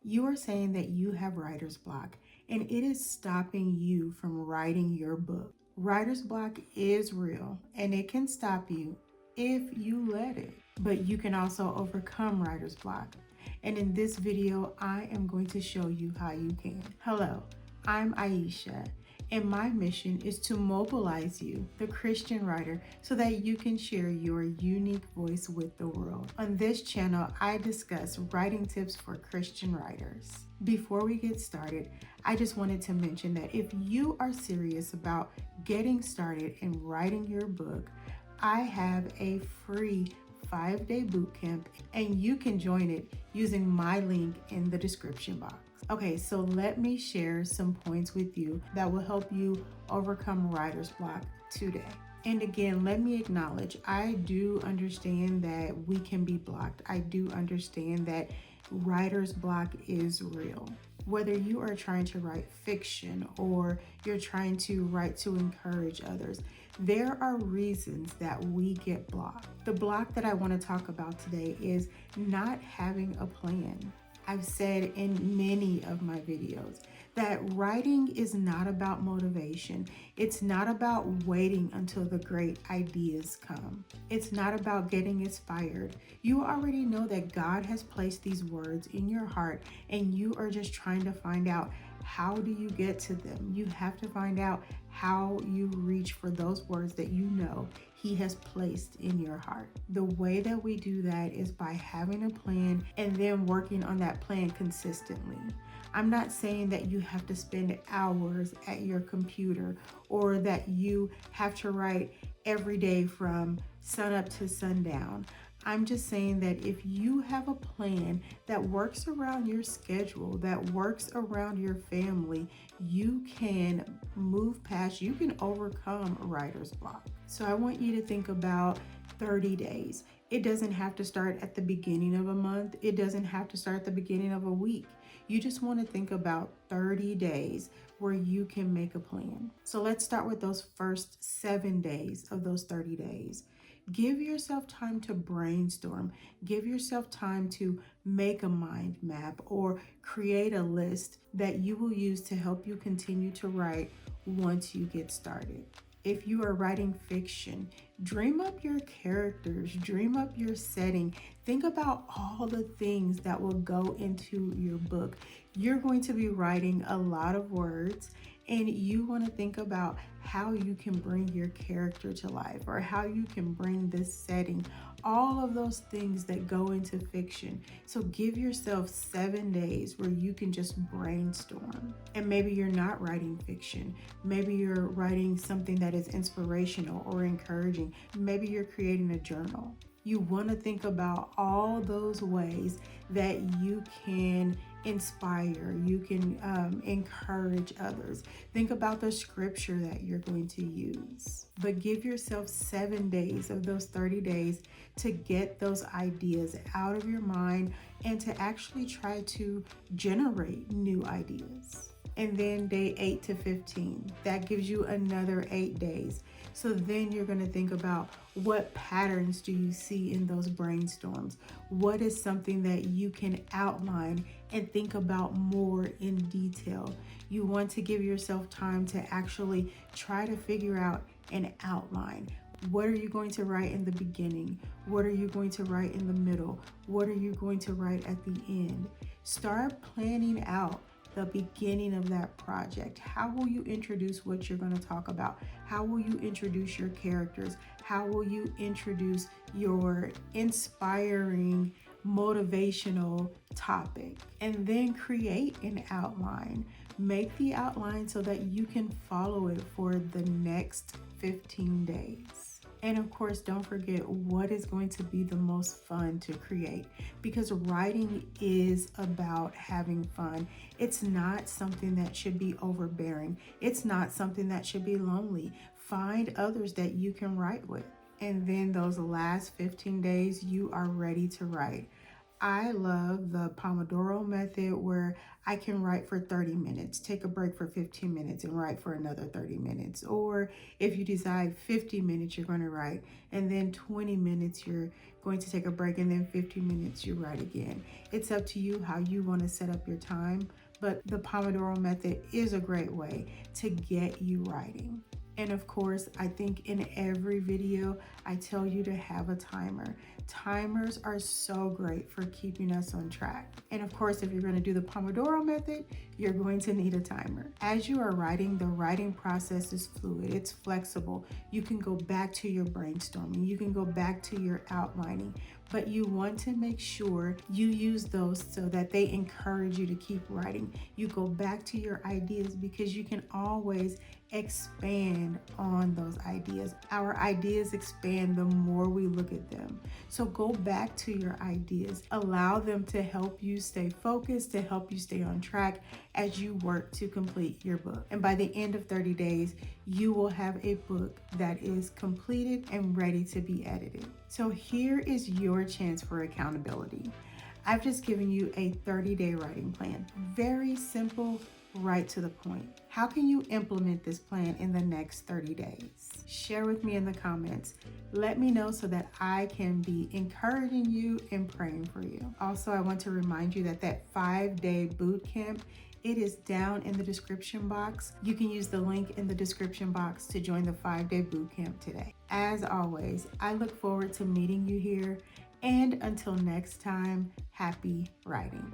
You are saying that you have writer's block and it is stopping you from writing your book. Writer's block is real and it can stop you if you let it. But you can also overcome writer's block. And in this video, I am going to show you how you can. Hello, I'm Aisha, and my mission is to mobilize you, the Christian writer, so that you can share your unique voice with the world. On this channel, I discuss writing tips for Christian writers. Before we get started, I just wanted to mention that if you are serious about getting started in writing your book, I have a free 5-day bootcamp and you can join it using my link in the description box. Okay, so let me share some points with you that will help you overcome writer's block today. And again, let me acknowledge, I do understand that we can be blocked. I do understand that writer's block is real. Whether you are trying to write fiction or you're trying to write to encourage others, there are reasons that we get blocked. The block that I want to talk about today is not having a plan. I've said in many of my videos that writing is not about motivation. It's not about waiting until the great ideas come. It's not about getting inspired. You already know that God has placed these words in your heart and you are just trying to find out, how do you get to them? You have to find out how you reach for those words that you know He has placed in your heart. The way that we do that is by having a plan and then working on that plan consistently. I'm not saying that you have to spend hours at your computer or that you have to write every day from sunup to sundown. I'm just saying that if you have a plan that works around your schedule, that works around your family, you can move past, you can overcome writer's block. So I want you to think about 30 days. It doesn't have to start at the beginning of a month. It doesn't have to start at the beginning of a week. You just want to think about 30 days where you can make a plan. So let's start with those first 7 days of those 30 days. Give yourself time to brainstorm. Give yourself time to make a mind map or create a list that you will use to help you continue to write once you get started. If you are writing fiction, dream up your characters, dream up your setting. Think about all the things that will go into your book. You're going to be writing a lot of words, and you want to think about how you can bring your character to life or how you can bring this setting, all of those things that go into fiction. So give yourself 7 days where you can just brainstorm. And maybe you're not writing fiction. Maybe you're writing something that is inspirational or encouraging. Maybe you're creating a journal. You want to think about all those ways that you can inspire, you can encourage others. Think about the scripture that you're going to use. But give yourself 7 days of those 30 days to get those ideas out of your mind and to actually try to generate new ideas. And then day 8 to 15, that gives you another 8 days. So then you're going to think about, what patterns do you see in those brainstorms? What is something that you can outline and think about more in detail? You want to give yourself time to actually try to figure out an outline. What are you going to write in the beginning? What are you going to write in the middle? What are you going to write at the end? Start planning out the beginning of that project. How will you introduce what you're going to talk about? How will you introduce your characters? How will you introduce your inspiring, motivational topic? And then create an outline. Make the outline so that you can follow it for the next 15 days. And of course, don't forget what is going to be the most fun to create, because writing is about having fun. It's not something that should be overbearing. It's not something that should be lonely. Find others that you can write with. And then those last 15 days, you are ready to write. I love the Pomodoro method where I can write for 30 minutes, take a break for 15 minutes and write for another 30 minutes. Or if you decide 50 minutes you're going to write and then 20 minutes you're going to take a break and then 50 minutes you write again. It's up to you how you want to set up your time, but the Pomodoro method is a great way to get you writing. And of course, I think in every video, I tell you to have a timer. Timers are so great for keeping us on track. And of course, if you're going to do the Pomodoro method, you're going to need a timer. As you are writing, the writing process is fluid, it's flexible. You can go back to your brainstorming, you can go back to your outlining, but you want to make sure you use those so that they encourage you to keep writing. You go back to your ideas because you can always expand on those ideas. Our ideas expand the more we look at them. So go back to your ideas. Allow them to help you stay focused, to help you stay on track as you work to complete your book. And by the end of 30 days, you will have a book that is completed and ready to be edited. So here is your chance for accountability. I've just given you a 30-day writing plan. Very simple, right to the point. How can you implement this plan in the next 30 days? Share with me in the comments. Let me know so that I can be encouraging you and praying for you. Also, I want to remind you that that 5-day boot camp, it is down in the description box. You can use the link in the description box to join the 5-day boot camp today. As always, I look forward to meeting you here. And until next time, happy writing.